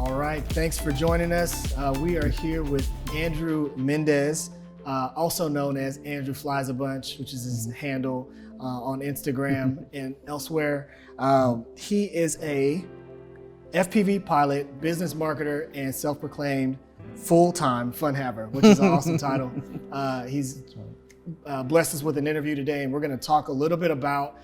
All right, thanks for joining us. We are here with Andrew Mendez, also known as Andrew Flies a Bunch, which is his handle on Instagram and elsewhere. He is a FPV pilot, business marketer, and self-proclaimed full-time fun haver, which is an awesome title. He's blessed us with an interview today, and we're going to talk a little bit about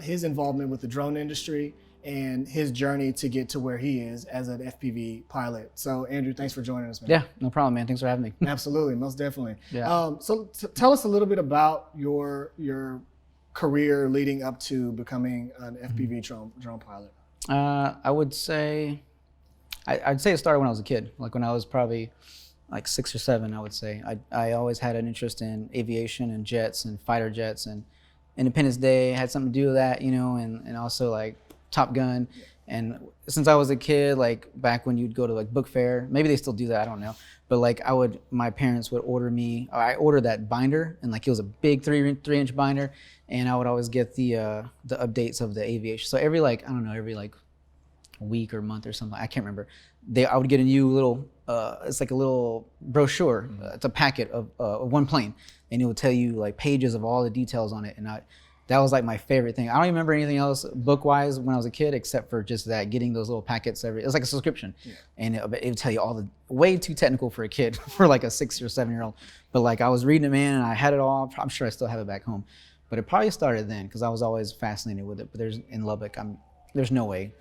his involvement with the drone industry and his journey to get to where he is as an FPV pilot. So Andrew, thanks for joining us, man. Yeah, no problem, man. Thanks for having me. Absolutely, most definitely. Yeah. So tell us a little bit about your career leading up to becoming an FPV drone pilot. I would say, I'd say it started when I was a kid. Like when I was probably like 6 or 7, I would say. I always had an interest in aviation and jets and fighter jets, and Independence Day had something to do with that, you know, and also like Top Gun. And since I was a kid, like back when you'd go to like book fair, maybe they still do that, I don't know. But like my parents would I ordered that binder, and like it was a big 3-inch binder, and I would always get the updates of the aviation. So every like week or month or something, I can't remember, I would get a new little, it's like a little brochure. It's a packet of one plane, and it would tell you like pages of all the details on it. And that was like my favorite thing. I don't even remember anything else book-wise when I was a kid, except for just that, getting those little packets it was like a subscription. Yeah. And it would tell you all way too technical for a kid, for like a 6 or 7-year-old. But like I was reading it, man, and I had it all. I'm sure I still have it back home. But it probably started then, because I was always fascinated with it. But in Lubbock, there's no way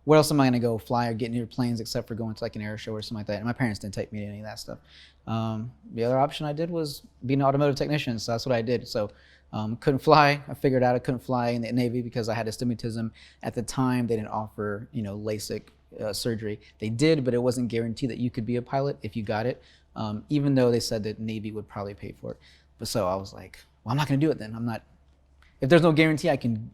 where else am I gonna go fly or get near planes except for going to like an air show or something like that? And my parents didn't take me to any of that stuff. The other option I did was be an automotive technician, so that's what I did. So couldn't fly. I figured out I couldn't fly in the Navy because I had astigmatism. At the time, they didn't offer, LASIK surgery. They did, but it wasn't guaranteed that you could be a pilot if you got it, even though they said that Navy would probably pay for it. But so I was like, well, I'm not gonna do it then. If there's no guarantee I can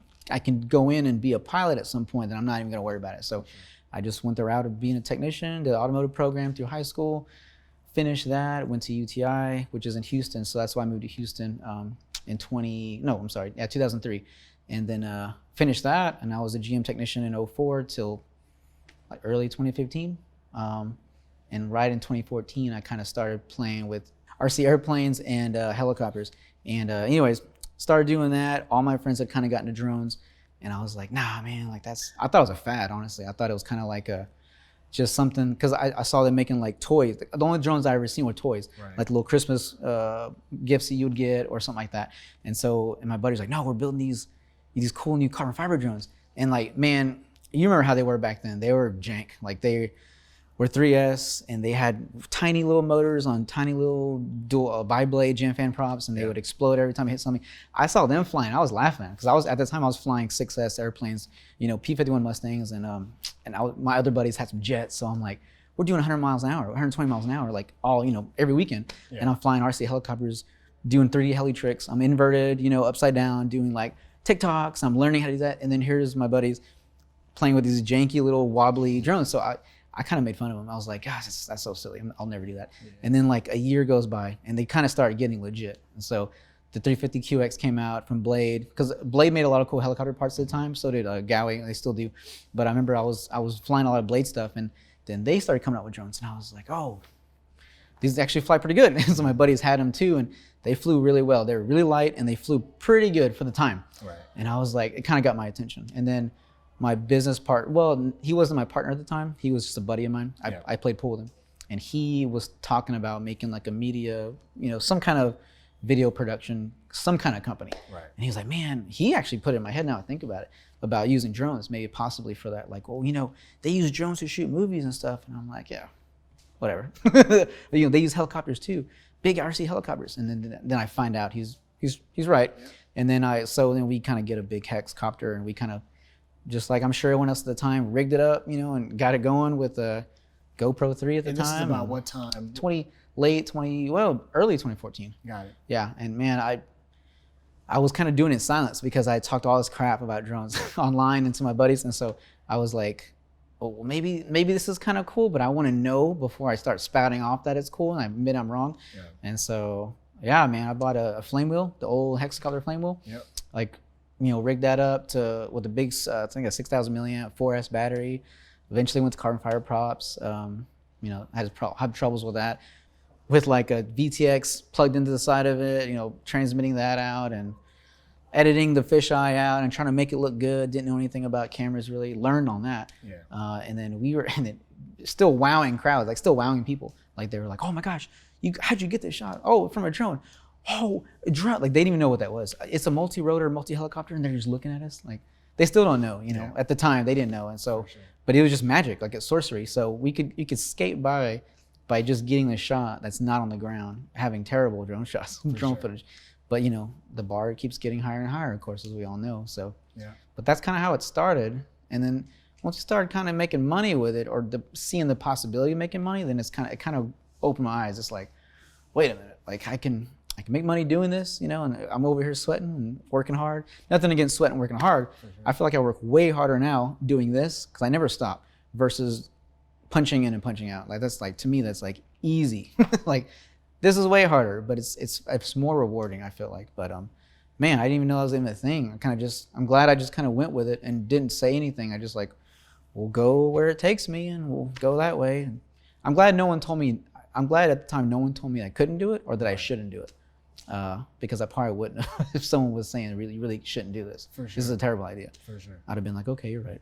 go in and be a pilot at some point, then I'm not even gonna worry about it. So I just went the route of being a technician, did the automotive program through high school, finished that, went to UTI, which is in Houston. So that's why I moved to Houston in 2003. And then finished that, and I was a GM technician in 2004 till like early 2015. And right in 2014, I kind of started playing with RC airplanes and helicopters. And anyways, started doing that. All my friends had kind of gotten into drones, and I was like, nah, man, like I thought it was a fad, honestly. I thought it was kind of like just something, because I saw them making like toys. The only drones I ever seen were toys, right? Like little Christmas gifts that you would get or something like that. And my buddy's like, no, we're building these cool new carbon fiber drones. And like, man, you remember how they were back then. They were jank. Like they were 3S, and they had tiny little motors on tiny little dual bi-blade gen fan props, and they would explode every time I hit something. I saw them flying. I was laughing, because at the time I was flying 6S airplanes, P-51 Mustangs, and my other buddies had some jets. So I'm like, we're doing 100 miles an hour, 120 miles an hour, like all, every weekend. Yeah. And I'm flying RC helicopters, doing 3D heli tricks. I'm inverted, upside down, doing like TikToks. I'm learning how to do that. And then here's my buddies playing with these janky little wobbly drones. So I kind of made fun of them. I was like, gosh, that's so silly. I'll never do that. Yeah. And then like a year goes by, and they kind of started getting legit. And so the 350QX came out from Blade, because Blade made a lot of cool helicopter parts at the time. So did Gowie, they still do. But I remember I was flying a lot of Blade stuff, and then they started coming out with drones, and I was like, oh, these actually fly pretty good. And so my buddies had them too, and they flew really well. They were really light, and they flew pretty good for the time. Right. And I was like, it kind of got my attention. And then my business he wasn't my partner at the time. He was just a buddy of mine. I played pool with him. And he was talking about making like a media, some kind of video production, some kind of company. Right. And he was like, man, he actually put it in my head, now I think about it, about using drones, maybe possibly for that. Like, well, they use drones to shoot movies and stuff. And I'm like, yeah, whatever. They use helicopters too, big RC helicopters. And then I find out he's right. Yeah. And then we kind of get a big hex copter, and we kind of, just like I'm sure everyone else at the time, rigged it up, and got it going with a GoPro 3 at the time. This is about what time? Early 2014. Got it. Yeah, and man, I was kind of doing it in silence, because I talked all this crap about drones online and to my buddies, and so I was like, oh, well, maybe this is kind of cool, but I want to know before I start spouting off that it's cool, and I admit I'm wrong. Yeah. And so, yeah, man, I bought a flame wheel, the old hexacolor flame wheel. Yep. Like, rigged that up with a big, I think a 6,000 milliamp 4S battery. Eventually went to carbon fiber props. You know, had troubles with that. With like a VTX plugged into the side of it, you know, transmitting that out and editing the fisheye out and trying to make it look good. Didn't know anything about cameras really. Learned on that. Yeah. And then still wowing crowds, like still wowing people. Like they were like, oh my gosh, how'd you get this shot? Oh, from a drone. Oh, a drone. Like they didn't even know what that was. It's a multi-rotor, multi-helicopter, and they're just looking at us. Like they still don't know, you know. At the time they didn't know. And so, but it was just magic, like it's sorcery. So you could skate by just getting the shot that's not on the ground, having terrible drone shots, drone footage. But you know, the bar keeps getting higher and higher, of course, as we all know. So, but that's kind of how it started. And then once you started kind of making money with it, or seeing the possibility of making money, then it kind of opened my eyes. It's like, wait a minute, like I can make money doing this, you know, and I'm over here sweating and working hard. Nothing against sweating and working hard. I feel like I work way harder now doing this because I never stop versus punching in and punching out. Like that's like, to me, that's like easy. Like this is way harder, but it's more rewarding, I feel like. But man, I didn't even know that was even a thing. I'm glad I just kind of went with it and didn't say anything. I just like, we'll go where it takes me and we'll go that way. And I'm glad at the time no one told me I couldn't do it or that I shouldn't do it. Because I probably wouldn't if someone was saying you really shouldn't do this. For sure. This is a terrible idea. For sure. I'd have been like, okay, you're right.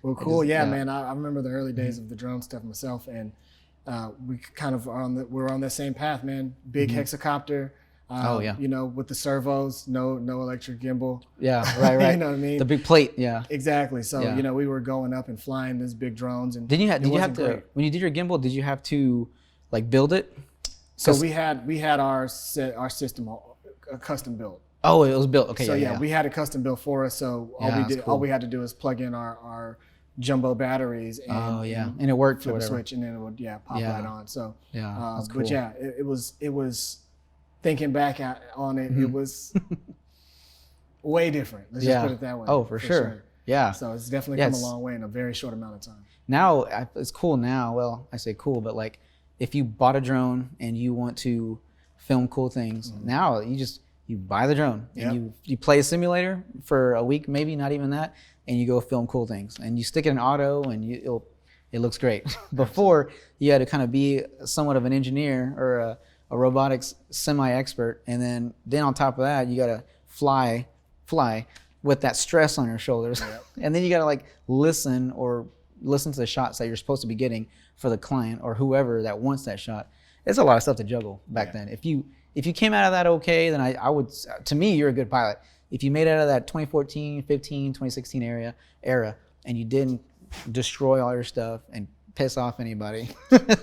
Well, cool. Man. I remember the early days of the drone stuff myself, and we kind of we're on the same path, man. Big hexacopter. You know, with the servos, no electric gimbal. Yeah, right. You know what I mean? The big plate, yeah. Exactly. So, you know, we were going up and flying these big drones. And did you have to, when you did your gimbal, did you have to like build it? So we had our system custom built. Oh, it was built. Okay. So we had it custom built for us. So all we had to do is plug in our jumbo batteries. And, and it worked. Flip a switch, and then it would pop right on. So that's cool. But it was thinking back on it, it was way different. Let's just put it that way. Oh, for sure. Yeah. So it's definitely come a long way in a very short amount of time. Now it's cool now. Well, I say cool, but like, if you bought a drone and you want to film cool things, now you buy the drone and you play a simulator for a week, maybe not even that, and you go film cool things and you stick it in auto and it looks great. Before you had to kind of be somewhat of an engineer or a robotics semi-expert, and then on top of that you got to fly with that stress on your shoulders, and then you got to like listen to the shots that you're supposed to be getting for the client or whoever that wants that shot. It's a lot of stuff to juggle back then. If you came out of that okay, then I would, to me, you're a good pilot. If you made it out of that 2014, 15, 2016 era, and you didn't destroy all your stuff and piss off anybody,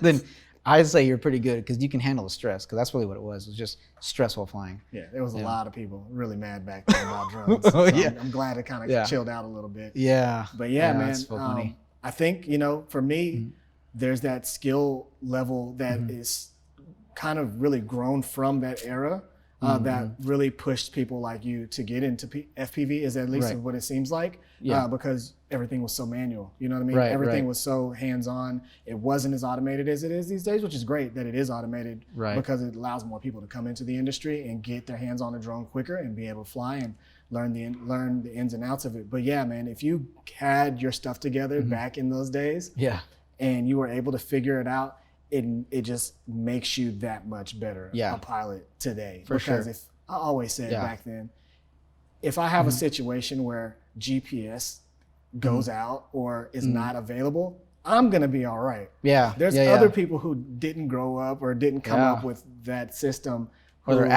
then I'd say you're pretty good because you can handle the stress, because that's really what it was. It was just stressful flying. Yeah, there was a lot of people really mad back then about drones. So I'm glad it kind of chilled out a little bit. Yeah. But man, that's so funny. I think, you know, for me, there's that skill level that is kind of really grown from that era that really pushed people like you to get into FPV, is at least what it seems like, because everything was so manual. You know what I mean? Everything was so hands-on. It wasn't as automated as it is these days, which is great that it is automated because it allows more people to come into the industry and get their hands on a drone quicker and be able to fly and learn the ins and outs of it. But yeah, man, if you had your stuff together back in those days, and you were able to figure it out, it just makes you that much better a pilot today. Because if I always said back then, if I have a situation where GPS goes out or is not available, I'm gonna be all right. There's other people who didn't grow up or didn't come up with that system. Or their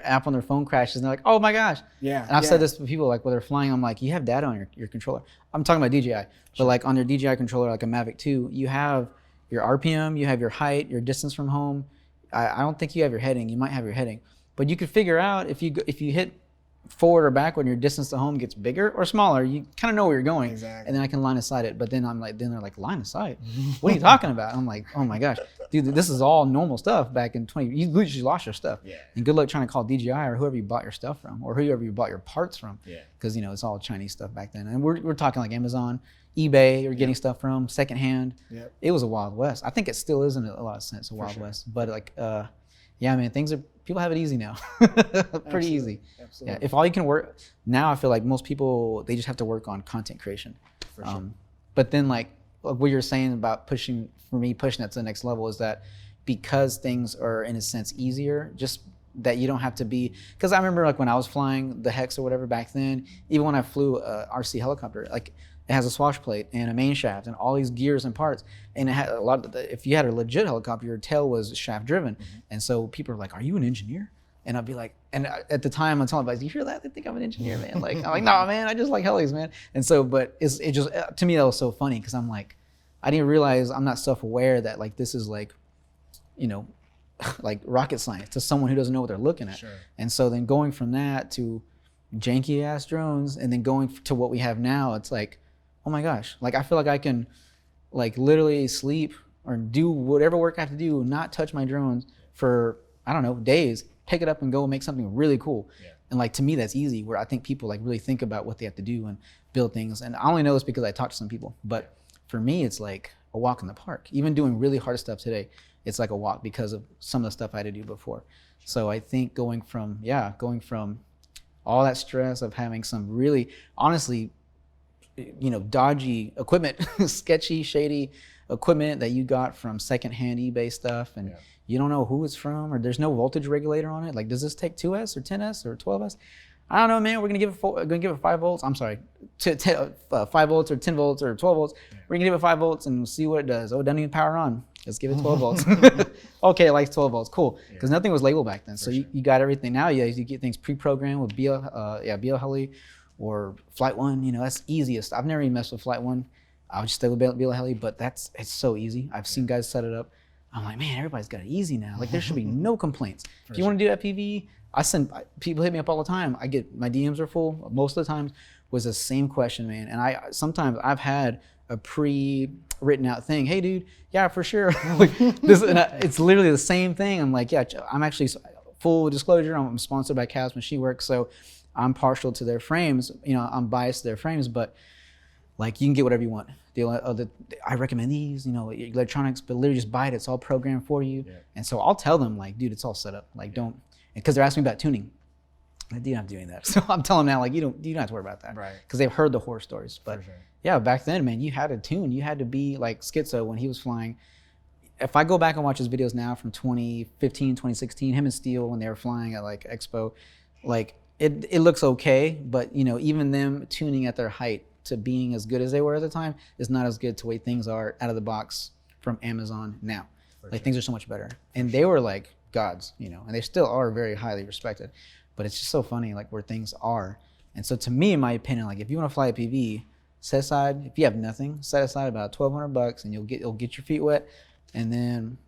app on their phone crashes and they're like, oh my gosh. And I've said this to people, like when they're flying, I'm like, you have data on your controller. I'm talking about DJI, but like on your DJI controller, like a Mavic 2, you have your RPM, you have your height, your distance from home. I don't think you have your heading. You might have your heading, but you could figure out if you hit forward or back when your distance to home gets bigger or smaller, you kind of know where you're going. And then I can line of sight it. But then they're like, line of sight? What are you talking about? I'm like, oh my gosh, dude, this is all normal stuff back in you literally lost your stuff. And good luck trying to call DJI or whoever you bought your stuff from or whoever you bought your parts from. Because, you know, it's all Chinese stuff back then. And we're talking like Amazon, eBay, you're getting stuff from secondhand. It was a Wild West. I think it still is in a lot of sense, a Wild West. But like, yeah, man, people have it easy now. Pretty easy. If all you can work now, I feel like most people, they just have to work on content creation. But then like what you're saying about pushing that to the next level is that because things are in a sense easier, just that you don't have to be, because I remember like when I was flying the Hex or whatever back then, even when I flew a RC helicopter, like it has a swash plate and a main shaft and all these gears and parts, and it had a lot of if you had a legit helicopter, your tail was shaft driven. And so people are like, are you an engineer? And I'd be like, and at the time I'm telling everybody, you hear that? They think I'm an engineer, man. Like, I'm like, no, man, I just like helis, man. And so, but it just, to me, that was so funny because I'm like, I didn't realize I'm not self-aware that like this is like, you know, like rocket science to someone who doesn't know what they're looking at. Sure. And so then going from that to janky ass drones and then going to what we have now, it's like, oh my gosh, like I feel like I can like literally sleep or do whatever work I have to do, not touch my drones for, I don't know, days, pick it up and go and make something really cool. Yeah. And like to me, that's easy, where I think people like really think about what they have to do and build things. And I only know this because I talked to some people, but for me, it's like a walk in the park. Even doing really hard stuff today, it's like a walk because of some of the stuff I had to do before. So I think going from all that stress of having some really, honestly, you know, dodgy equipment, sketchy, shady equipment that you got from secondhand eBay stuff, and you don't know who it's from, or there's no voltage regulator on it. Like, does this take 2S or 10S or 12S? I don't know, man. We're gonna give it 5 volts. I'm sorry, 5 volts or 10 volts or 12 volts. We're gonna give it 5 volts and see what it does. Oh, it doesn't even power on. Let's give it 12 volts. Okay, it likes 12 volts. Cool. Because nothing was labeled back then. So you got everything. Now you get things pre-programmed with BL Heli or Flight One. You know, that's easiest. I've never even messed with Flight One. I would just stay with BL Heli, but it's so easy. I've seen guys set it up. I'm like, man, everybody's got it easy now. Like, there should be no complaints. If you want to do FPV, people hit me up all the time. I get, my DMs are full. Most of the time was the same question, man. And sometimes I've had a pre-written out thing. Hey, dude, yeah, for sure. It's literally the same thing. I'm like, yeah, I'm actually, full disclosure, I'm sponsored by Cavs Machine Works, so I'm partial to their frames. You know, I'm biased to their frames, but like, you can get whatever you want. I recommend these, you know, electronics, but literally just buy it. It's all programmed for you. Yeah. And so I'll tell them, like, dude, it's all set up. Like, don't, because they're asking me about tuning. I do not doing that. So I'm telling them now, like, you don't have to worry about that. Right. Because they've heard the horror stories. But yeah, back then, man, you had to tune. You had to be like Schizo when he was flying. If I go back and watch his videos now from 2015, 2016, him and Steele when they were flying at like Expo, like it looks okay, but you know, even them tuning at their height to being as good as they were at the time is not as good to the way things are out of the box from Amazon now. Things are so much better. And they were like gods, you know, and they still are very highly respected. But it's just so funny, like, where things are. And so to me, in my opinion, like, if you want to fly a PV, set aside, if you have nothing, set aside about $1,200 and you'll get your feet wet. And then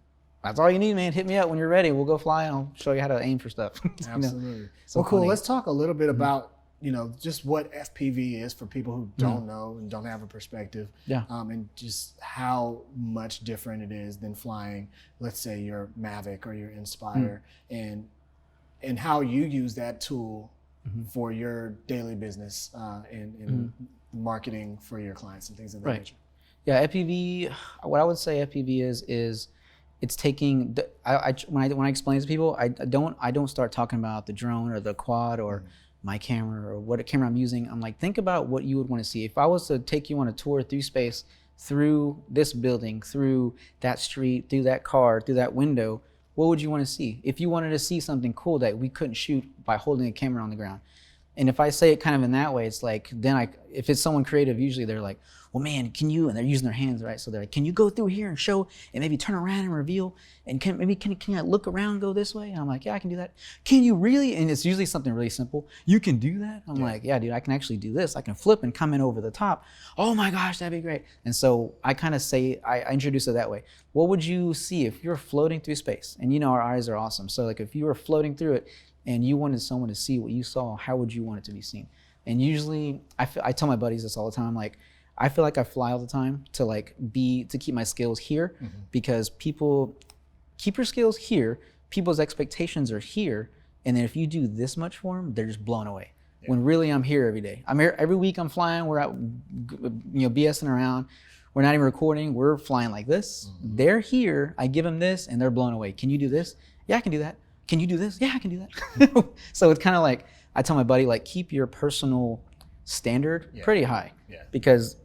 that's all you need, man. Hit me up when you're ready. We'll go fly and I'll show you how to aim for stuff. Absolutely. You know? So well, cool. funny. Let's talk a little bit about, you know, just what FPV is for people who don't know and don't have a perspective. Yeah. And just how much different it is than flying, let's say, your Mavic or your Inspire, and how you use that tool for your daily business and marketing for your clients and things of that nature. Yeah, FPV, what I would say FPV is it's taking, when I explain to people, I don't start talking about the drone or the quad or my camera or what camera I'm using. I'm like, think about what you would want to see. If I was to take you on a tour through space, through this building, through that street, through that car, through that window, what would you want to see? If you wanted to see something cool that we couldn't shoot by holding a camera on the ground. And if I say it kind of in that way, it's like, then if it's someone creative, usually they're like, well, man, can you, and they're using their hands, right? So they're like, can you go through here and show, and maybe turn around and reveal, and can I look around and go this way? And I'm like, yeah, I can do that. Can you really? And it's usually something really simple. You can do that? I'm like, yeah, dude, I can actually do this. I can flip and come in over the top. Oh my gosh, that'd be great. And so I kind of say, I introduce it that way. What would you see if you're floating through space? And you know, our eyes are awesome. So like, if you were floating through it and you wanted someone to see what you saw, how would you want it to be seen? And usually I tell my buddies this all the time. I'm like, I feel like I fly all the time to keep my skills here, because people keep your skills here, people's expectations are here, and then if you do this much for them, they're just blown away. Yeah. When really I'm here every day. I'm here every week. I'm flying. We're out, BSing around. We're not even recording. We're flying like this. They're here. I give them this, and they're blown away. Can you do this? Yeah, I can do that. Can you do this? Yeah, I can do that. So it's kind of like, I tell my buddy, like, keep your personal standard pretty high, because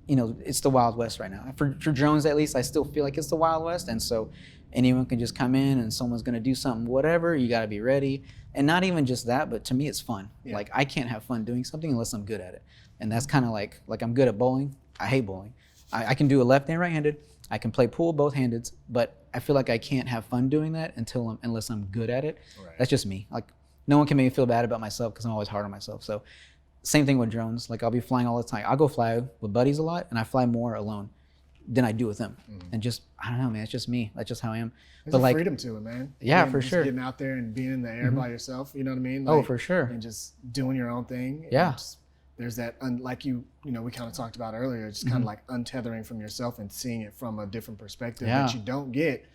it's the Wild West right now. For drones, at least, I still feel like it's the Wild West. And so anyone can just come in and someone's going to do something, whatever, you got to be ready. And not even just that, but to me, it's fun. Yeah. Like, I can't have fun doing something unless I'm good at it. And that's kind of like I'm good at bowling. I hate bowling. I can do it left and right-handed. I can play pool both-handed, but I feel like I can't have fun doing that unless I'm good at it. Right. That's just me. Like, no one can make me feel bad about myself because I'm always hard on myself. So same thing with drones. Like, I'll be flying all the time. I'll go fly with buddies a lot, and I fly more alone than I do with them. And just, I don't know, man, it's just me. That's just how I am. There's a freedom to it, man. Yeah, for sure. Getting out there and being in the air by yourself, you know what I mean? Like, for sure. And just doing your own thing. Yeah. There's that, like we kind of talked about earlier, just kind of like untethering from yourself and seeing it from a different perspective that you don't get,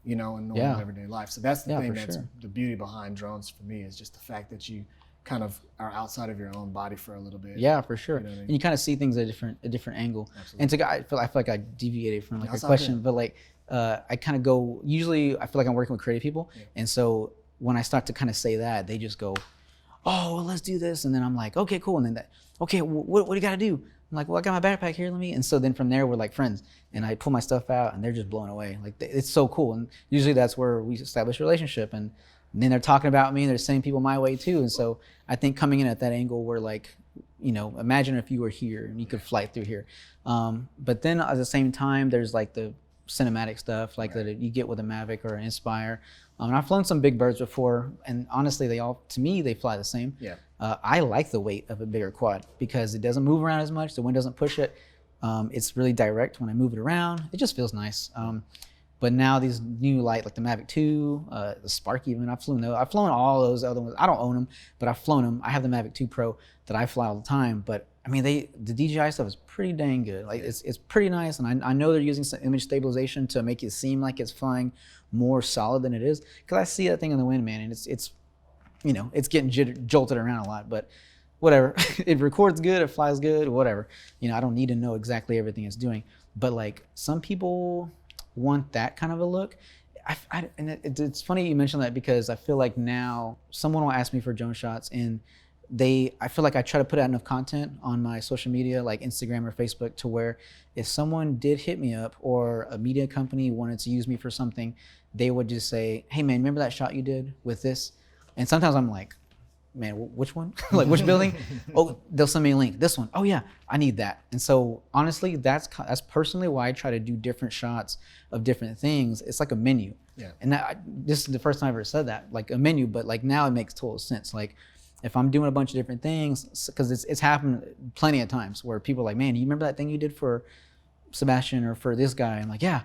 in normal everyday life. So that's the thing that's the beauty behind drones for me, is just the fact that you kind of are outside of your own body for a little bit. Yeah, for sure. And you kind of see things at a different angle. Absolutely. And I feel like I deviated from like a question, but like I kind of go, usually I feel like I'm working with creative people. Yeah. And so when I start to kind of say that, they just go, oh, well, let's do this. And then I'm like, okay, cool. And then okay, what do you got to do? I'm like, well, I got my backpack here, and so then from there, we're like friends. And I pull my stuff out and they're just blown away. Like, it's so cool. And usually that's where we establish a relationship. And then they're talking about me, and they're sending people my way too. And so I think coming in at that angle, we're like, imagine if you were here and you could fly through here. But then at the same time, there's like the cinematic stuff, like that you get with a Mavic or an Inspire. And I've flown some big birds before, and honestly, to me, they fly the same. Yeah. I like the weight of a bigger quad because it doesn't move around as much. The wind doesn't push it. It's really direct when I move it around. It just feels nice. But now these new like the Mavic 2, the Spark even, I've flown all those other ones. I don't own them, but I've flown them. I have the Mavic 2 Pro that I fly all the time. But I mean, the DJI stuff is pretty dang good. Like, it's pretty nice, and I know they're using some image stabilization to make it seem like it's flying more solid than it is. Because I see that thing in the wind, man, and it's getting jolted around a lot. But whatever, it records good, it flies good, whatever. I don't need to know exactly everything it's doing. But like, some people want that kind of a look. And it's funny you mentioned that, because I feel like now someone will ask me for drone shots, and I feel like I try to put out enough content on my social media, like Instagram or Facebook, to where if someone did hit me up or a media company wanted to use me for something, they would just say, hey man, remember that shot you did with this? And sometimes I'm like, man, which one? Like, which building? Oh, they'll send me a link. This one. Oh yeah, I need that. And so honestly, that's personally why I try to do different shots of different things. It's like a menu. Yeah. And this is the first time I've ever said that, like a menu, but like now it makes total sense. Like, if I'm doing a bunch of different things, because it's happened plenty of times where people are like, man, you remember that thing you did for Sebastian or for this guy? I'm like, yeah.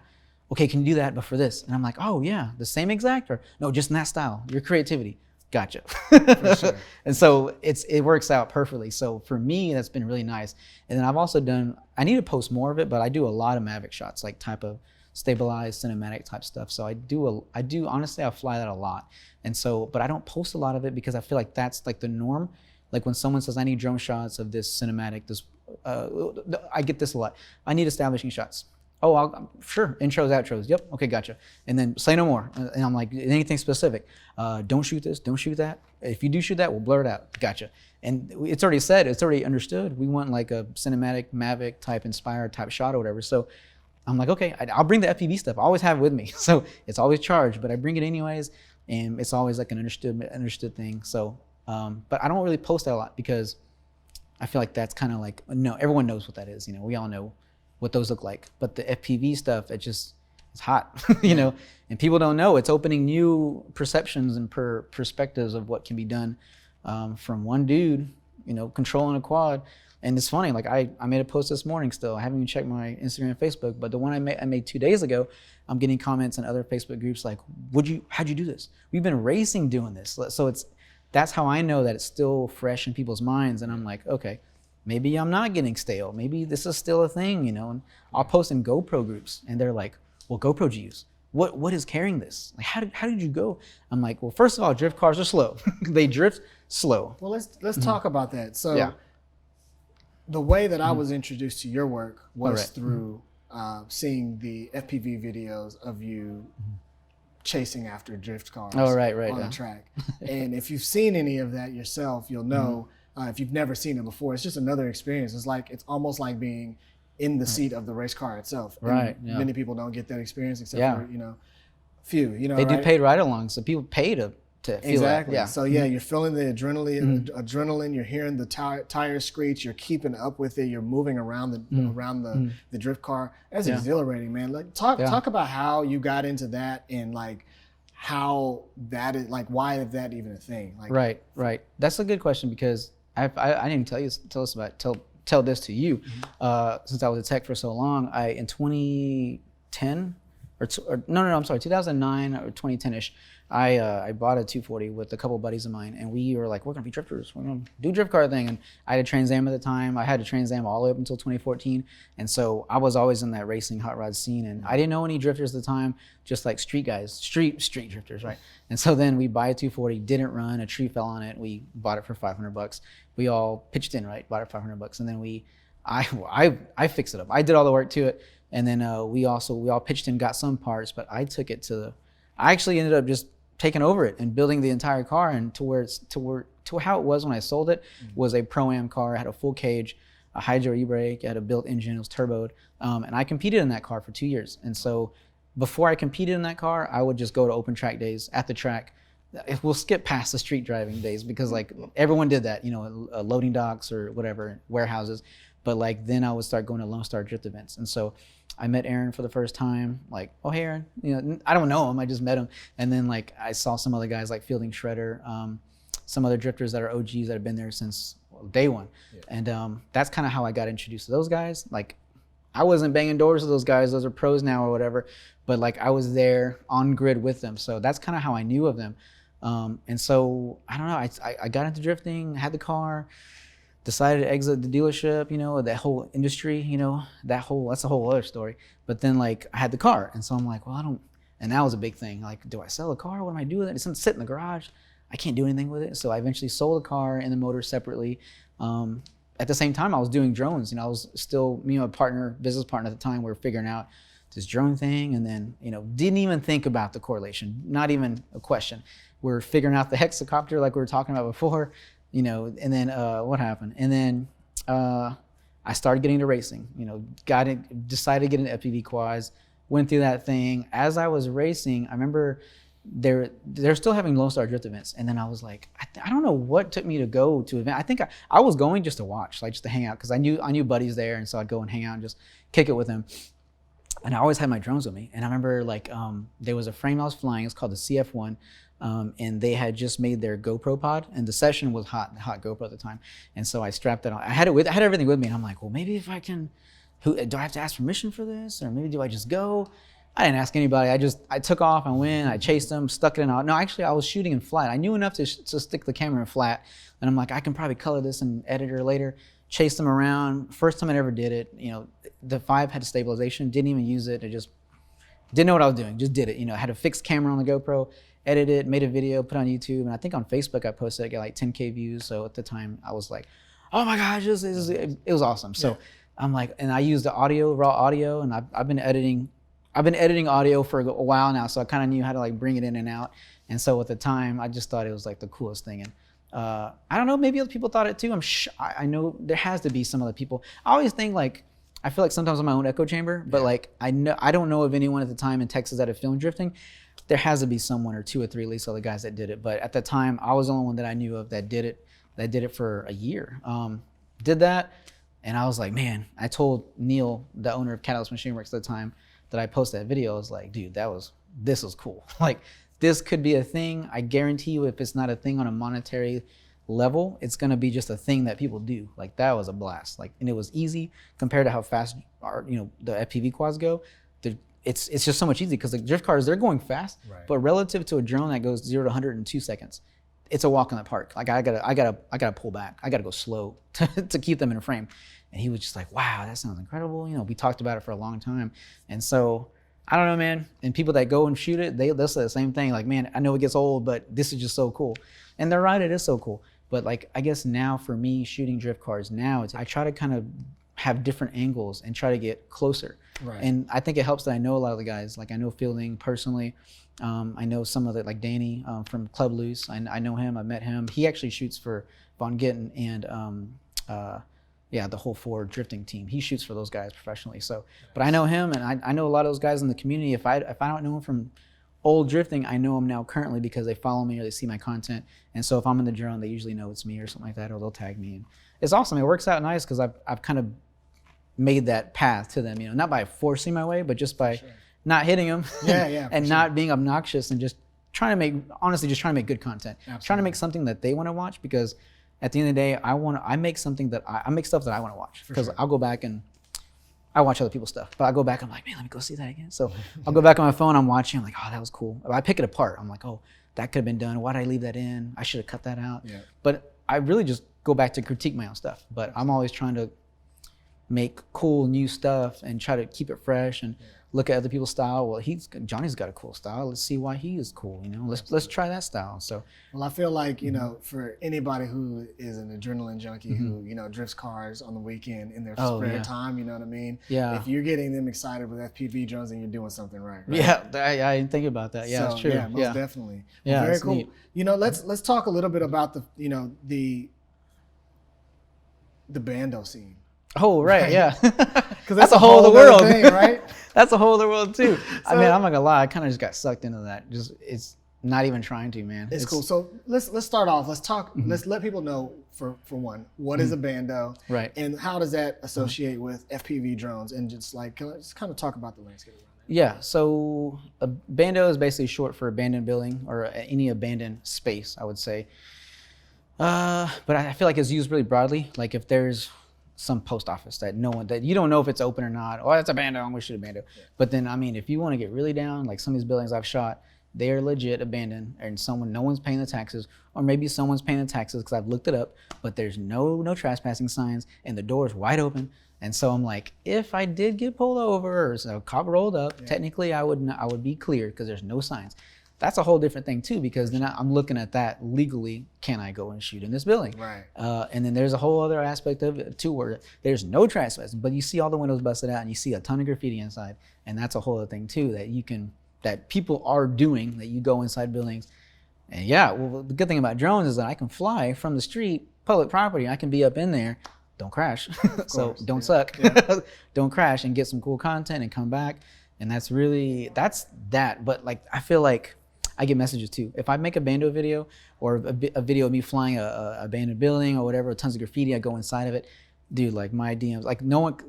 Okay, can you do that, but for this? And I'm like, oh yeah, the same exact, or no, just in that style, your creativity. Gotcha. For sure. And so it works out perfectly. So for me, that's been really nice. And then I've also I need to post more of it, but I do a lot of Mavic shots, like type of stabilized cinematic type stuff. So I do honestly, I fly that a lot. And so, but I don't post a lot of it because I feel like that's like the norm. Like when someone says, I need drone shots of this cinematic, I get this a lot. I need establishing shots. Oh, sure, intros, outros, yep, okay, gotcha. And then say no more. And I'm like, anything specific? Don't shoot this, don't shoot that. If you do shoot that, we'll blur it out, gotcha. And it's already said, it's already understood. We want like a cinematic, Mavic type, Inspire type shot or whatever. So I'm like, okay, I'll bring the FPV stuff. I always have it with me. So it's always charged, but I bring it anyways. And it's always like an understood thing. So, but I don't really post that a lot because I feel like that's kind of like, no, everyone knows what that is. We all know what those look like. But the FPV stuff, it's hot, and people don't know. It's opening new perceptions and perspectives of what can be done from one dude, controlling a quad. And it's funny, like I made a post this morning still. I haven't even checked my Instagram and Facebook, but the one I made 2 days ago, I'm getting comments in other Facebook groups like, how'd you do this? We've been racing doing this. So that's how I know that it's still fresh in people's minds. And I'm like, okay, maybe I'm not getting stale. Maybe this is still a thing, and I'll post in GoPro groups and they're like, well, GoPro do you use? What is carrying this? Like, how did you go? I'm like, well, first of all, drift cars are slow. They drift slow. Well, let's talk about that. So yeah. The way that I was introduced to your work was through seeing the FPV videos of you chasing after drift cars on the track. And if you've seen any of that yourself, you'll know, if you've never seen it before, it's just another experience. It's almost like being in the seat of the race car itself. Right. And Yeah. many people don't get that experience except Yeah. for, few, They do right? paid ride-alongs, so people pay to feel Exactly. that. Yeah. So yeah, you're feeling the adrenaline. You're hearing the tires screech. You're keeping up with it. You're moving around the drift car. That's exhilarating, man. Like talk about how you got into that and like how that is like why is that even a thing? Like Right. That's a good question because I didn't tell this to you since I was a tech for so long. In 2010 I'm sorry, 2009 or 2010ish. I bought a 240 with a couple buddies of mine, and we were like, we're gonna be drifters. We're gonna do drift car thing. And I had a Trans Am at the time. I had a Trans Am all the way up until 2014, and so I was always in that racing hot rod scene. And I didn't know any drifters at the time, just like street guys, street drifters, right? And so then we buy a 240, didn't run, a tree fell on it. We bought it for $500. We all pitched in, right? Bought it for $500, and then I fixed it up. I did all the work to it, and then we all pitched in, got some parts, but I took it I actually ended up just taking over it and building the entire car, and to how it was when I sold it was a Pro-Am car. It had a full cage, a hydro e-brake, it had a built engine, it was turboed, and I competed in that car for 2 years. And so before I competed in that car, I would just go to open track days at the track. We'll skip past the street driving days because like everyone did that, loading docks or whatever, warehouses. But like then I would start going to Lone Star Drift events. And so I met Aaron for the first time, like, oh, hey, Aaron, I don't know him, I just met him. And then like I saw some other guys like Fielding Shredder, some other drifters that are OGs that have been there since day one. Yeah. And that's kind of how I got introduced to those guys. Like I wasn't banging doors with those guys, those are pros now or whatever, but like I was there on grid with them. So that's kind of how I knew of them. And so, I don't know, I got into drifting, had the car, decided to exit the dealership, that whole industry, that's a whole other story. But then like I had the car. And so I'm like, well, and that was a big thing. Like, do I sell a car? What am I doing with it? It's gonna sit in the garage. I can't do anything with it. So I eventually sold the car and the motor separately. At the same time, I was doing drones. I was still, a business partner at the time. We were figuring out this drone thing, and then, didn't even think about the correlation, not even a question. We're figuring out the hexacopter like we were talking about before, and then what happened? And then I started getting into racing, decided to get into FPV quads, went through that thing. As I was racing, I remember they're still having Lone Star Drift events. And then I was like, I don't know what took me to go to event. I think I was going just to watch, like just to hang out, because I knew buddies there, and so I'd go and hang out and just kick it with them. And I always had my drones with me. And I remember like there was a frame I was flying, it's called the CF1. And they had just made their GoPro pod, and the session was hot GoPro at the time. And so I strapped it on. I had everything with me, and I'm like, well, maybe if I can, do I have to ask permission for this, or maybe do I just go? I didn't ask anybody. I took off, I went, I chased them, stuck it in. No, actually, I was shooting in flat. I knew enough to stick the camera in flat, and I'm like, I can probably color this and edit it later. Chased them around. First time I ever did it, the 5 had a stabilization, didn't even use it. I just didn't know what I was doing, just did it. I had a fixed camera on the GoPro, edited it, made a video, put it on YouTube, and I think on Facebook I posted it, got like 10K views. So at the time I was like, oh my gosh, it was awesome. So I'm like, and I used the raw audio, and I've been editing audio for a while now, so I kind of knew how to like bring it in and out. And so at the time, I just thought it was like the coolest thing. And I don't know, maybe other people thought it too. I know there has to be some other people. I always think like, I feel like sometimes I'm my own echo chamber, but like I don't know of anyone at the time in Texas that had filmed drifting. There has to be someone, or 2 or 3 at least, other guys that did it. But at the time, I was the only one that I knew of that did it for a year. Did that, and I was like, man, I told Neil, the owner of Catalyst Machine Works at the time, that I posted that video. I was like, dude, this was cool. Like, this could be a thing. I guarantee you, if it's not a thing on a monetary level, it's gonna be just a thing that people do. Like, that was a blast. Like, and it was easy compared to how fast the FPV quads go. It's just so much easier because the drift cars, they're going fast, right. But relative to a drone that goes 0 to 100 in 2 seconds, it's a walk in the park. Like I gotta pull back. I gotta go slow to keep them in a frame. And he was just like, wow, that sounds incredible. We talked about it for a long time. And so I don't know, man. And people that go and shoot it, they'll say the same thing. Like, man, I know it gets old, but this is just so cool. And they're right, it is so cool. But like, I guess now for me, shooting drift cars now, I try to kind of have different angles and try to get closer. Right. And I think it helps that I know a lot of the guys. Like, I know Fielding personally. I know some of the, like Danny from Club Loose. I know him, I met him. He actually shoots for Von Gittin and the whole Ford drifting team. He shoots for those guys professionally. So, but I know him, and I know a lot of those guys in the community. If I don't know him from old drifting, I know him now currently because they follow me or they see my content. And so if I'm in the drone, they usually know it's me or something like that, or they'll tag me. And it's awesome. It works out nice because I've kind of made that path to them, not by forcing my way, but just by not hitting them and not being obnoxious and just trying to make good content. Absolutely. Trying to make something that they want to watch, because at the end of the day, I make something that I make stuff that I want to watch, because I'll go back and I watch other people's stuff, but I go back, I'm like, man, let me go see that again. So I'll go back on my phone, I'm watching, I'm like, oh, that was cool. I pick it apart. I'm like, oh, that could have been done. Why did I leave that in? I should have cut that out. Yeah. But I really just go back to critique my own stuff. But I'm always trying to make cool new stuff and try to keep it fresh and look at other people's style. Well, Johnny's got a cool style. Let's see why he is cool. Let's try that style. So, well, I feel like for anybody who is an adrenaline junkie who drifts cars on the weekend in their spare time, you know what I mean? Yeah. If you're getting them excited with FPV drones, then you're doing something right? Yeah, I didn't think about that. Yeah, so, it's true. Yeah, most definitely. Yeah, well, very cool. Neat. Let's talk a little bit about the bando scene. Oh, right, yeah. Because that's a whole other world, thing, right? That's a whole other world too. I mean, I'm not gonna lie, I kind of just got sucked into that. It's not even trying to, man. It's cool. So let's start off. Let's talk. Let's let people know for one, what is a bando, right? And how does that associate with FPV drones? And just kind of talk about the landscape around that. Yeah. So a bando is basically short for abandoned building or any abandoned space, I would say. But I feel like it's used really broadly. Like if there's some post office that you don't know if it's open or not. Oh, that's a bando, I'm gonna shoot a bando. Yeah. But then, I mean, if you want to get really down, like some of these buildings I've shot, they are legit abandoned, and no one's paying the taxes, or maybe someone's paying the taxes because I've looked it up, but there's no trespassing signs, and the door is wide open. And so I'm like, if I did get pulled over or a cop rolled up, technically I would be cleared because there's no signs. That's a whole different thing too, because then I'm looking at that legally. Can I go and shoot in this building? Right. And then there's a whole other aspect of it too, where there's no trespassing, but you see all the windows busted out and you see a ton of graffiti inside, and that's a whole other thing too that people are doing. That you go inside buildings, and well, the good thing about drones is that I can fly from the street, public property. I can be up in there, don't crash, so don't suck, don't crash, and get some cool content and come back. And that's that. But like I feel like I get messages too. If I make a bando video or a video of me flying a abandoned building or whatever, tons of graffiti, I go inside of it, dude, like my DMs, like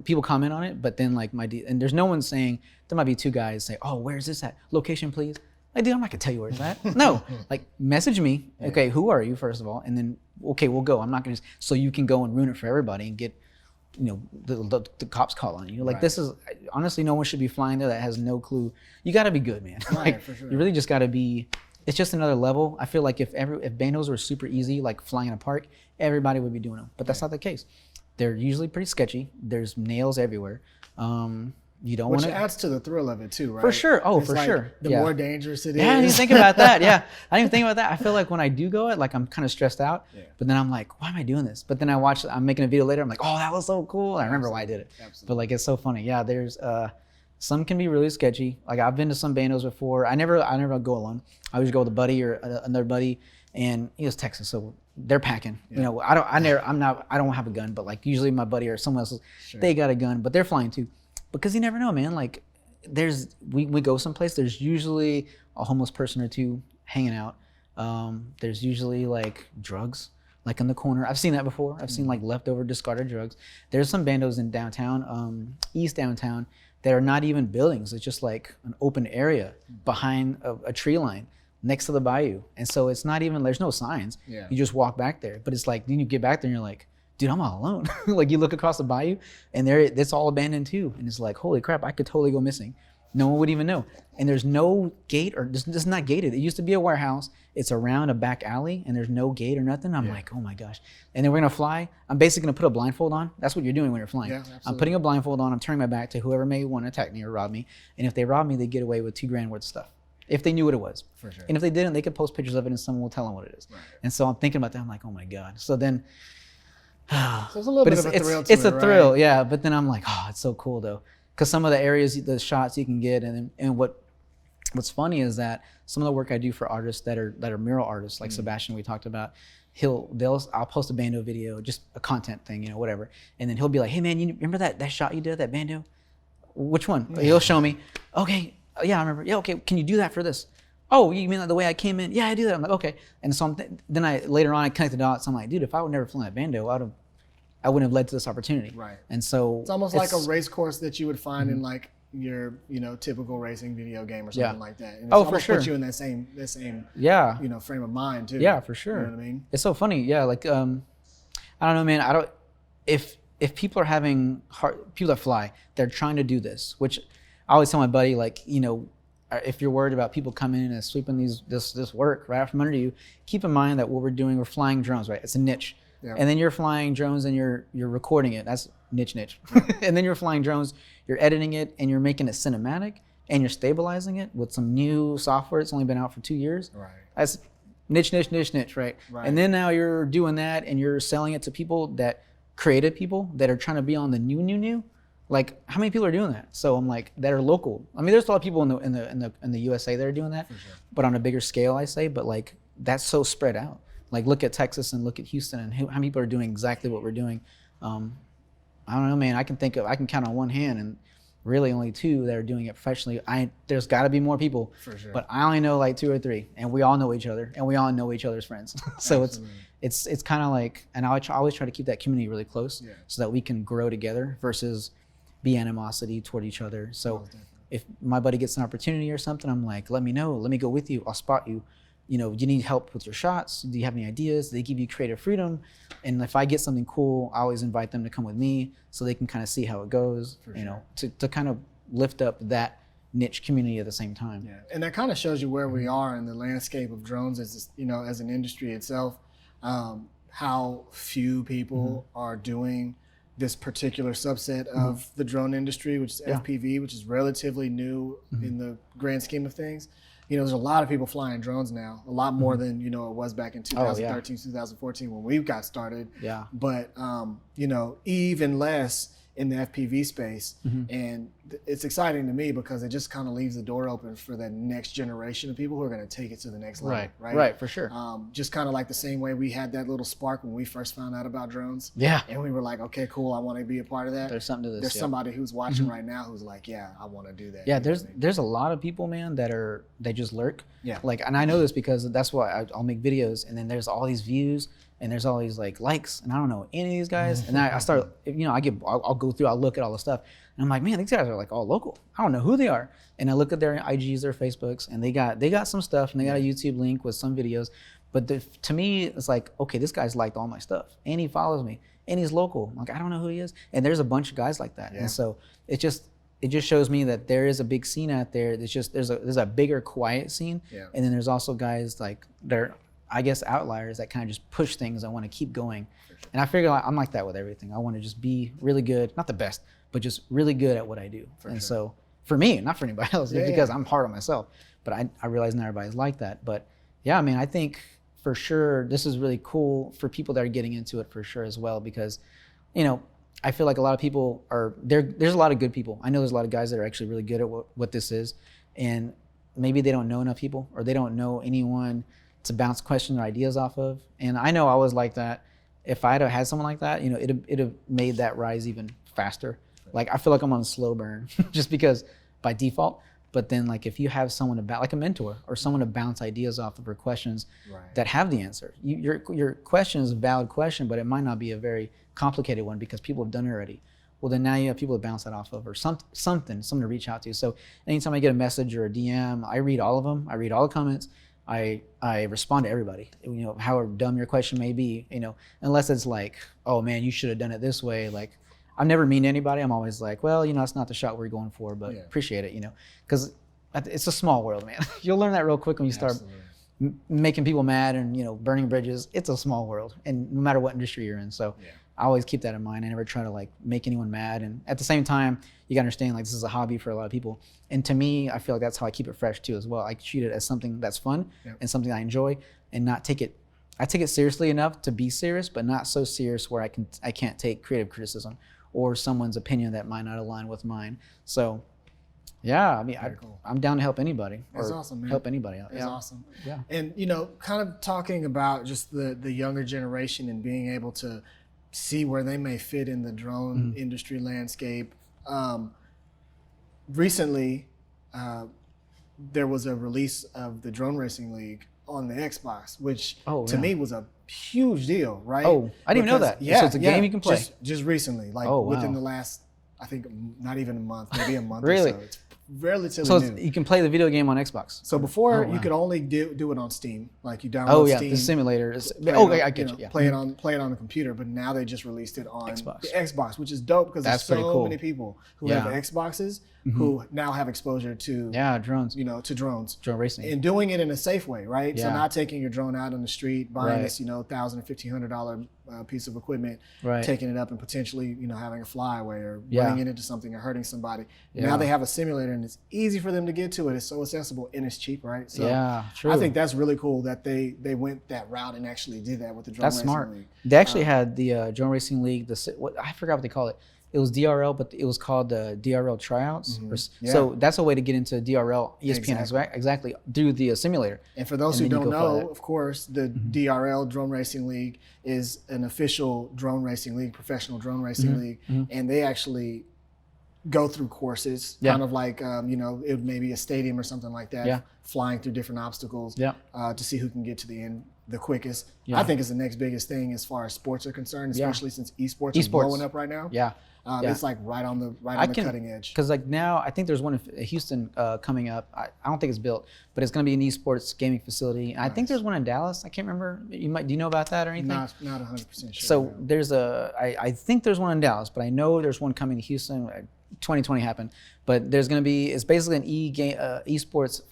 people comment on it, but then like and there's no one saying, there might be two guys say, oh, where's this at? Location, please. Like, dude, I'm not gonna tell you where it's at. No, like message me. Okay, who are you, first of all? And then, okay, we'll go. I'm not gonna, so you can go and ruin it for everybody and get, the cops call on you. Like this is, honestly, no one should be flying there that has no clue. You gotta be good, man. Like for sure. You really just gotta be, it's just another level. I feel like if bandos were super easy, like flying in a park, everybody would be doing them. But that's not the case. They're usually pretty sketchy. There's nails everywhere. You don't want to. Which adds to the thrill of it too, right? For sure. Oh, it's for sure. The more dangerous it is. Yeah, I didn't even think about that. Yeah, I didn't even think about that. I feel like when I do go it, like I'm kind of stressed out. Yeah. But then I'm like, why am I doing this? But then I'm making a video later. I'm like, oh, that was so cool. I remember why I did it. Absolutely. But like, it's so funny. Yeah, there's some can be really sketchy. Like I've been to some bandos before. I never go alone. I always go with a buddy or another buddy, and he was Texas, so they're packing. Yeah. I don't have a gun, but like usually my buddy or someone else, they got a gun, but they're flying too, because you never know, man. Like we go someplace, there's usually a homeless person or two hanging out. There's usually like drugs, like in the corner. I've seen that before. I've seen like leftover discarded drugs. There's some bandos in downtown, east downtown, that are not even buildings. It's just like an open area behind a tree line next to the bayou. And so it's not even, there's no signs. Yeah. You just walk back there. But it's like, then you get back there and you're like, dude, I'm all alone. Like you look across the bayou and it's all abandoned too. And it's like, holy crap, I could totally go missing. No one would even know. And there's no gate, or this is not gated. It used to be a warehouse. It's around a back alley and there's no gate or nothing. I'm like, oh my gosh. And then we're gonna fly. I'm basically gonna put a blindfold on. That's what you're doing when you're flying. Yeah, I'm putting a blindfold on. I'm turning my back to whoever may want to attack me or rob me. And if they rob me, they get away with $2,000 worth of stuff. If they knew what it was. For sure. And if they didn't, they could post pictures of it and someone will tell them what it is. Right. And so I'm thinking about that. I'm like, oh my God. So then, so it's a little bit of a thrill to it, it's a thrill, right? Yeah. But then I'm like, oh, it's so cool though. Because some of the areas, the shots you can get, and what's funny is that some of the work I do for artists that are mural artists, like Sebastian we talked about, I'll post a bando video, just a content thing, whatever. And then he'll be like, hey man, you remember that shot you did, that bando? Which one? Yeah. He'll show me. Okay, yeah, I remember. Yeah, okay, can you do that for this? Oh, you mean like the way I came in? Yeah, I do that. I'm like, okay. And so then later on I connect the dots. I'm like, dude, if I would never flown that bando, I wouldn't have led to this opportunity. Right. And so it's almost like a race course that you would find in like your typical racing video game or something like that. And it's for sure. Put you in that same frame of mind too. Yeah, for sure. You know what I mean? It's so funny. Yeah, like I don't know, man. If people are having people that fly, they're trying to do this, which I always tell my buddy, like, if you're worried about people coming in and sweeping this work right out from under you, keep in mind that what we're doing, we're flying drones, right? It's a niche. Yeah. And then you're flying drones and you're recording it. That's niche. And then you're flying drones, you're editing it, and you're making it cinematic, and you're stabilizing it with some new software. It's only been out for 2 years. Right. That's niche, right? And then now you're doing that and you're selling it to people creative people that are trying to be on the new. Like, how many people are doing that? So I'm like, that are local. I mean, there's a lot of people in the USA that are doing that, for sure. But on a bigger scale, I say. But like, that's so spread out. Like, look at Texas and look at Houston and how many people are doing exactly what we're doing. I don't know, man. I can count on one hand, and really only 2 that are doing it professionally. There's got to be more people, for sure. But I only know like 2 or 3, and we all know each other, and we all know each other's friends. So it's kind of like, and I always try to keep that community really close, so that we can grow together versus be animosity toward each other. So if my buddy gets an opportunity or something, I'm like, let me know. Let me go with you. I'll spot you. You need help with your shots? Do you have any ideas? They give you creative freedom. And if I get something cool, I always invite them to come with me so they can kind of see how it goes, to kind of lift up that niche community at the same time. Yeah, and that kind of shows you where we are in the landscape of drones as an industry itself, how few people are doing this particular subset of the drone industry, which is FPV, which is relatively new in the grand scheme of things. There's a lot of people flying drones now, a lot more than, it was back in 2013, 2014 when we got started. Yeah. But, even less in the FPV space. And it's exciting to me because it just kind of leaves the door open for the next generation of people who are going to take it to the next level. Right, for sure. Just kind of like the same way we had that little spark when we first found out about drones. Yeah. And we were like, okay, cool, I want to be a part of that. There's something to this. There's somebody who's watching right now who's like, yeah, I want to do that. Yeah, there's a lot of people, man, they just lurk. Yeah. Like, and I know this because that's why I'll make videos, and then there's all these views, and there's all these like likes, and I don't know any of these guys. And I start, I'll go through, I'll look at all the stuff, and I'm like, man, these guys are like all local. I don't know who they are. And I look at their IGs, their Facebooks, and they got some stuff, and they got a YouTube link with some videos. But to me, it's like, okay, this guy's liked all my stuff, and he follows me, and he's local. I'm like, I don't know who he is. And there's a bunch of guys like that. Yeah. And so it just shows me that there is a big scene out there. There's a bigger quiet scene. Yeah. And then there's also guys like they're, I guess, outliers that kind of just push things. I want to keep going. Sure. And I figure I'm like that with everything. I want to just be really good, not the best, but just really good at what I do. So for me, not for anybody else, because I'm hard on myself. But I realize not everybody's like that. But yeah, I mean, I think for sure this is really cool for people that are getting into it for sure as well, because, I feel like a lot of people there's a lot of good people. I know there's a lot of guys that are actually really good at what this is, and maybe they don't know enough people, or they don't know anyone to bounce questions or ideas off of. And I know I was like that. If I'd have had someone like that, it'd have made that rise even faster. Like, I feel like I'm on a slow burn just because by default. But then, like, if you have someone like a mentor or someone to bounce ideas off of, or questions that have the answer, your question is a valid question, but it might not be a very complicated one because people have done it already. Well, then now you have people to bounce that off of, or something to reach out to. So anytime I get a message or a DM, I read all of them. I read all the comments. I respond to everybody. However dumb your question may be, unless it's like, oh man, you should have done it this way. Like, I'm never mean to anybody. I'm always like, well, that's not the shot we're going for, but appreciate it, because it's a small world, man. You'll learn that real quick when you start making people mad and, burning bridges. It's a small world, and no matter what industry you're in. So I always keep that in mind. I never try to like make anyone mad. And at the same time, you gotta understand, like, this is a hobby for a lot of people. And to me, I feel like that's how I keep it fresh too as well. I treat it as something that's fun and something I enjoy, and not take it. I take it seriously enough to be serious, but not so serious where I can't take creative criticism or someone's opinion that might not align with mine. So Yeah, I mean, Very cool. I'm down to help anybody. That's or awesome, man. Help anybody out. That's Yeah. awesome. Yeah. And kind of talking about just the younger generation and being able to see where they may fit in the drone industry landscape. Recently, there was a release of the Drone Racing League on the Xbox, which to me was a huge deal, right? Oh, I didn't even know that. Yeah, So it's a game you can play. Just recently, like within the last, I think not even a month, maybe a month Really? or so. It's relatively new. You can play the video game on Xbox. So before you could only do it on Steam, like you download Oh yeah, Steam. the simulator. I get you. Yeah. Play it on the computer, but now they just released it on Xbox. the Xbox, which is dope because there's pretty so cool. many people who have Xboxes who now have exposure to drones. to drones. Drone racing. And doing it in a safe way, right? So Yeah. not taking your drone out on the street, buying Right. this $1,000 or $1,500 piece of equipment, Right. taking it up and potentially having a flyaway or Yeah. running it into something or hurting somebody. Yeah. Now they have a simulator and it's easy for them to get to it. It's so accessible and it's cheap, right? So Yeah, true. I think that's really cool that they went that route and actually did that with the Drone That's Racing smart. League. They actually had the Drone Racing League. I forgot what they call it. It was DRL, but it was called the DRL tryouts. So that's a way to get into DRL ESPN exactly through the simulator. And for those who then you don't go fly know, that. of course, the DRL Drone Racing League is an official drone racing league, professional drone racing league, and they actually go through courses, kind of like it may be a stadium or something like that, flying through different obstacles to see who can get to the end the quickest. I think is the next biggest thing as far as sports are concerned, especially since esports is blowing up right now. It's like right on the cutting edge. Because like now, I think there's one in Houston coming up. I don't think it's built, but it's going to be an esports gaming facility. And I think there's one in Dallas. I can't remember. Do you know about that or anything? Not 100% sure. So there's I think there's one in Dallas, but I know there's one coming to Houston. 2020 happened, but there's going to be, it's basically an esports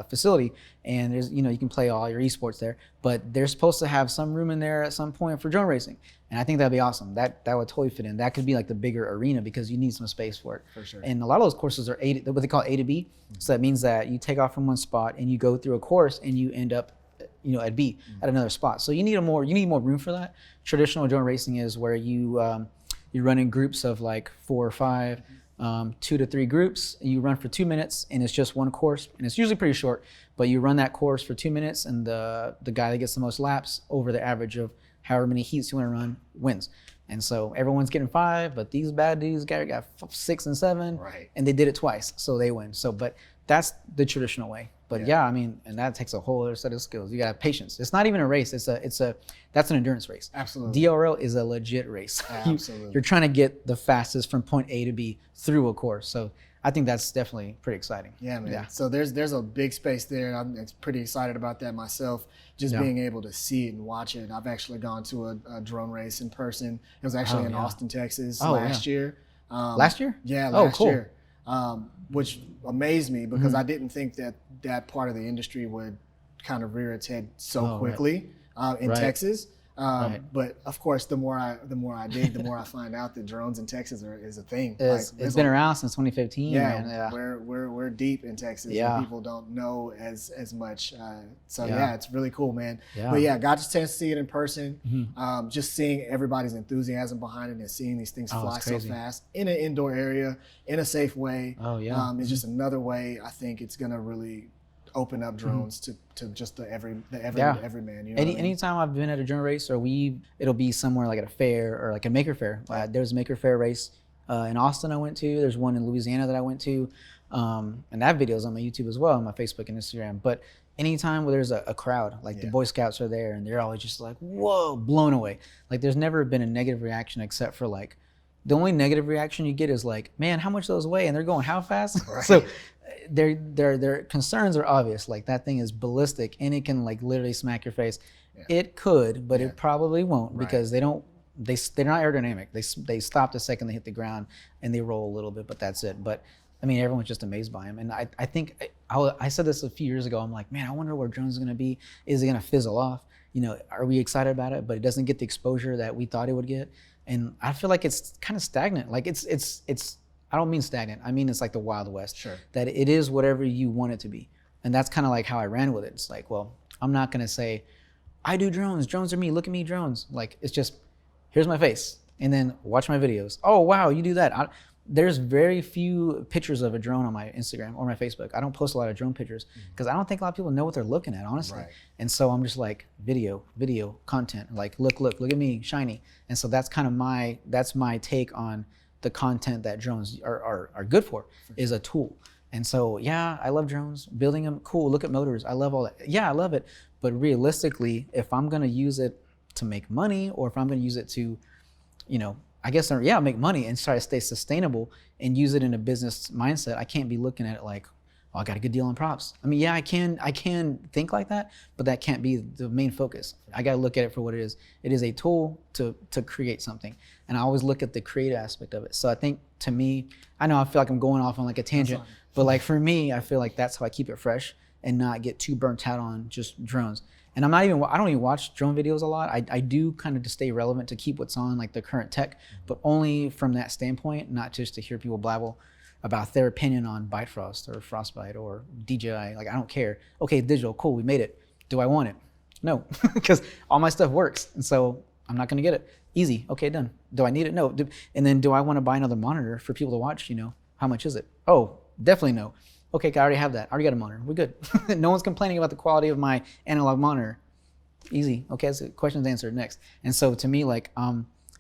facility, and there's, you can play all your esports there, but they're supposed to have some room in there at some point for drone racing. And I think that'd be awesome. That would totally fit in. That could be like the bigger arena because you need some space for it. For sure. And a lot of those courses are what they call A to B. So that means that you take off from one spot and you go through a course and you end up at B at another spot. So you need more room for that. Traditional drone racing is where you run in groups of like 4 or 5, 2 to 3 groups. You run for 2 minutes and it's just one course, and it's usually pretty short, but you run that course for 2 minutes, and the guy that gets the most laps over the average of however many heats you want to run wins. And so everyone's getting 5, but these bad dudes got 6 and 7, right, and they did it twice, so they win. So but that's the traditional way. But yeah, I mean, and that takes a whole other set of skills. You got to have patience. It's not even a race. That's an endurance race. Absolutely. DRL is a legit race. Absolutely. You're trying to get the fastest from point A to B through a course. So I think that's definitely pretty exciting. Yeah, man. Yeah. So there's a big space there. I'm pretty excited about that myself. Just being able to see it and watch it. I've actually gone to a drone race in person. It was actually in Austin, Texas last year. Last year? Yeah, last cool. year. Which amazed me because I didn't think that part of the industry would kind of rear its head so quickly in Texas. But of course, the more I dig, the more I find out that drones in Texas is a thing. It's been around since 2015. Yeah, man. Yeah. We're deep in Texas. Yeah. And people don't know as much. It's really cool, man. Yeah. But yeah, got a chance to see it in person. Just seeing everybody's enthusiasm behind it and seeing these things fly so fast in an indoor area in a safe way. Oh yeah. It's just another way. I think it's gonna really open up drones to just the everyman. Anytime I've been at a drone race, or it'll be somewhere like at a fair or like a maker fair. There's a maker fair race in Austin I went to. There's one in Louisiana that I went to, and that video's on my YouTube as well, on my Facebook and Instagram. But anytime where there's a crowd, like the Boy Scouts are there, and they're always just like, whoa, blown away. Like there's never been a negative reaction except for like, the only negative reaction you get is like, man, how much those weigh? And they're going how fast? Right. So their concerns are obvious. Like that thing is ballistic and it can like literally smack your face. Yeah. It could, but it probably won't because they're not aerodynamic. They stop the second they hit the ground and they roll a little bit, but that's it. But I mean, everyone's just amazed by him. And I think I said this a few years ago. I'm like, man, I wonder where drones are going to be. Is it going to fizzle off? Are we excited about it? But it doesn't get the exposure that we thought it would get. And I feel like it's kind of stagnant. Like it's I don't mean stagnant. I mean, it's like the Wild West. Sure. That it is whatever you want it to be. And that's kind of like how I ran with it. It's like, well, I'm not going to say, I do drones. Drones are me. Look at me, drones. Like, it's just, here's my face. And then watch my videos. Oh, wow, you do that. there's very few pictures of a drone on my Instagram or my Facebook. I don't post a lot of drone pictures because I don't think a lot of people know what they're looking at, honestly. Right. And so I'm just like video content, like look at me, shiny. And so that's kind of my take on the content that drones are good for is a tool. And so, yeah, I love drones, building them, cool, look at motors, I love all that. Yeah, I love it. But realistically, if I'm gonna use it to make money, or if I'm gonna use it to, I guess, make money and try to stay sustainable and use it in a business mindset, I can't be looking at it like, oh, I got a good deal on props. I mean, yeah, I can think like that, but that can't be the main focus. I gotta look at it for what it is. It is a tool to create something. And I always look at the creative aspect of it. So I think, to me, I know I feel like I'm going off on like a tangent, but like for me, I feel like that's how I keep it fresh and not get too burnt out on just drones. And I don't even watch drone videos a lot. I do kind of to stay relevant, to keep what's on, like the current tech, but only from that standpoint, not just to hear people blabble about their opinion on Bifrost or Frostbite or DJI. Like, I don't care. Okay, digital, cool, we made it. Do I want it? No, because all my stuff works. And so I'm not gonna get it. Easy, okay, done. Do I need it? No. And then do I wanna buy another monitor for people to watch? How much is it? Oh, definitely no. Okay, I already have that. I already got a monitor. We're good. No one's complaining about the quality of my analog monitor. Easy. Okay, so questions answered. Next. And so to me, like,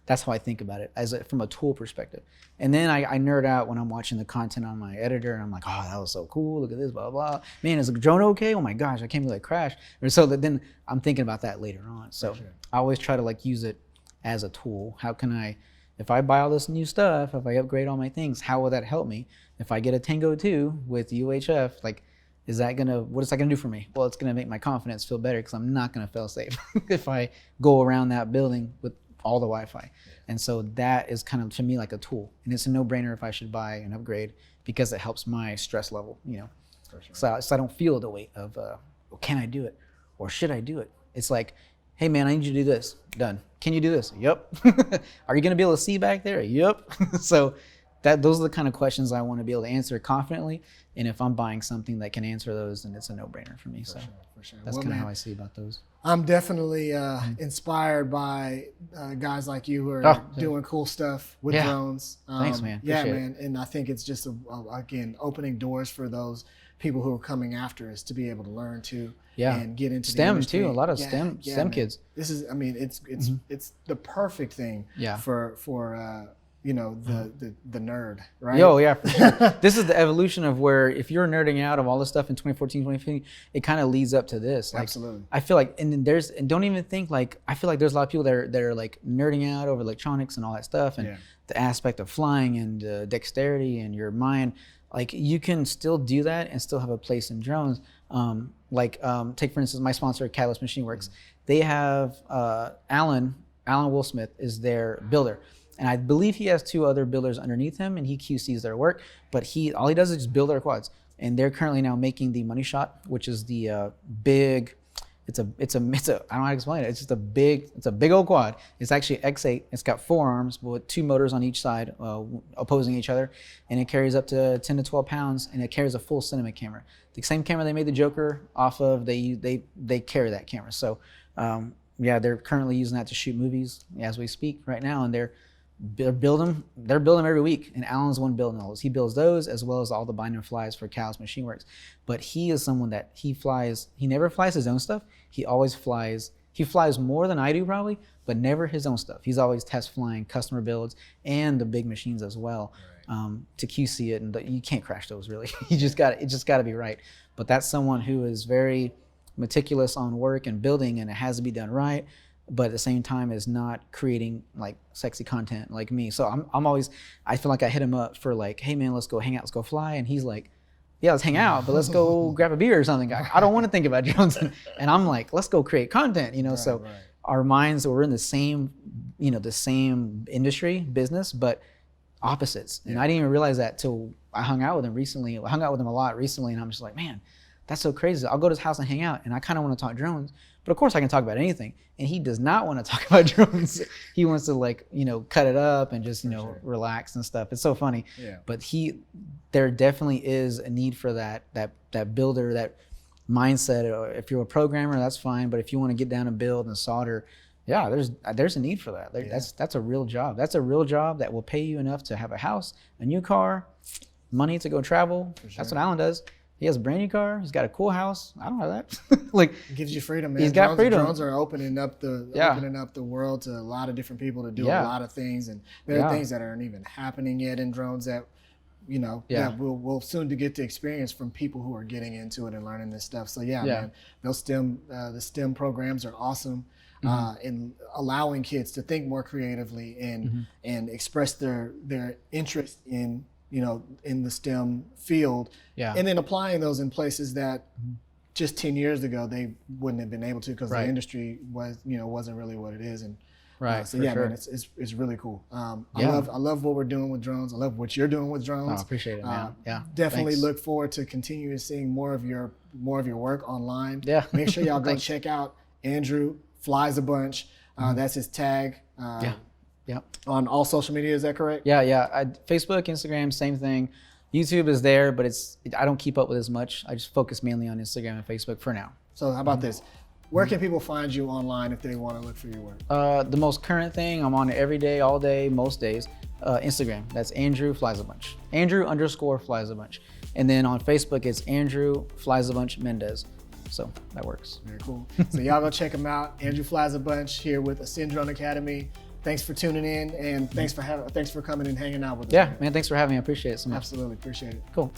that's how I think about it, from a tool perspective. And then I nerd out when I'm watching the content on my editor, and I'm like, oh, that was so cool. Look at this, blah, blah, blah. Man, is the drone okay? Oh my gosh, I can't believe it crashed. Or so then I'm thinking about that later on. So sure. I always try to like use it as a tool. How can if I buy all this new stuff, if I upgrade all my things, how will that help me? If I get a Tango 2 with UHF, like, what is that gonna do for me? Well, it's gonna make my confidence feel better because I'm not gonna fail safe if I go around that building with all the Wi-Fi. Yeah. And so that is kind of, to me, like a tool. And it's a no-brainer if I should buy an upgrade because it helps my stress level, For sure. So I don't feel the weight of, can I do it? Or should I do it? It's like, hey man, I need you to do this. Done. Can you do this? Yep. Are you gonna be able to see back there? Yep. So those are the kind of questions I want to be able to answer confidently. And if I'm buying something that can answer those, then it's a no-brainer for me. For sure. That's kind of how I see about those. I'm definitely inspired by guys like you who are doing cool stuff with drones. Thanks, man. Appreciate it. And I think it's just, again, opening doors for those people who are coming after us to be able to learn to and get into STEM the industry. too. A lot of STEM kids. This is, it's the perfect thing for the nerd, right? Yo, yeah, for sure. This is the evolution of where if you're nerding out of all this stuff in 2014, 2015, it kind of leads up to this. Like, absolutely. I feel like, and don't even think like, I feel like there's a lot of people that are like nerding out over electronics and all that stuff and the aspect of flying and dexterity and your mind. Like, you can still do that and still have a place in drones. Take for instance, my sponsor, Catalyst Machine Works. They have Alan Will-Smith is their builder. And I believe he has 2 other builders underneath him, and he QCs their work. But all he does is just build their quads. And they're currently now making the Money Shot, which is the big. I don't know how to explain it. It's just a big old quad. It's actually X8. It's got 4 arms with 2 motors on each side, opposing each other, and it carries up to 10 to 12 pounds, and it carries a full cinema camera. The same camera they made the Joker off of. They carry that camera. So they're currently using that to shoot movies as we speak right now, and they're building them every week, and Alan's one building those. He builds those as well as all the bind and flies for Catalyst Machine Works. But he is someone that he never flies his own stuff. He flies more than I do probably, but never his own stuff. He's always test flying customer builds and the big machines as well, to QC it, and you can't crash those really. It just got to be right. But that's someone who is very meticulous on work and building, and it has to be done right, but at the same time is not creating like sexy content like me. So I feel like I hit him up for like, hey man, let's go hang out, let's go fly. And he's like, yeah, let's hang out, but let's go grab a beer or something. I don't want to think about drones. And I'm like, let's go create content, Our minds were in the same industry, business, but opposites. And I didn't even realize that till I hung out with him recently. I hung out with him a lot recently, and I'm just like, man, that's so crazy. I'll go to his house and hang out, and I kind of want to talk drones, but of course I can talk about anything. And he does not want to talk about drones. He wants to cut it up and just, relax and stuff. It's so funny. Yeah. But there definitely is a need for that builder, that mindset. Or if you're a programmer, that's fine. But if you want to get down and build and solder, Yeah, there's a need for that. That's a real job. That's a real job that will pay you enough to have a house, a new car, money to go travel. Sure. That's what Alan does. He has a brand new car. He's got a cool house. I don't have that. Like, it gives you freedom, man. He's got freedom. Drones are opening up the world to a lot of different people to do a lot of things, and there are things that aren't even happening yet in drones that, that we'll soon to get to experience from people who are getting into it and learning this stuff. So man, those the STEM programs are awesome. In allowing kids to think more creatively and express their interest in in the STEM field, and then applying those in places that just 10 years ago they wouldn't have been able to, because the industry wasn't really what it is. And so man, it's really cool. I love what we're doing with drones. I love what you're doing with drones. I appreciate it, man. Definitely look forward to continuing seeing more of your work online. Make sure y'all go check out Andrew Flies a Bunch. That's his tag. On all social media, is that correct? Facebook, Instagram, same thing. YouTube is there, but I don't keep up with as much. I just focus mainly on Instagram and Facebook for now. So how about this? Where can people find you online if they want to look for your work? The most current thing, I'm on it every day, all day, most days. Instagram, that's Andrew Flies a Bunch. Andrew_Flies a Bunch. And then on Facebook, it's Andrew Flies a Bunch Mendez. So that works. Very cool. So y'all go check him out. Andrew Flies a Bunch here with Ascend Drone Academy. Thanks for tuning in, and thanks for coming and hanging out with us. Man, thanks for having me. I appreciate it so much. Absolutely, appreciate it. Cool.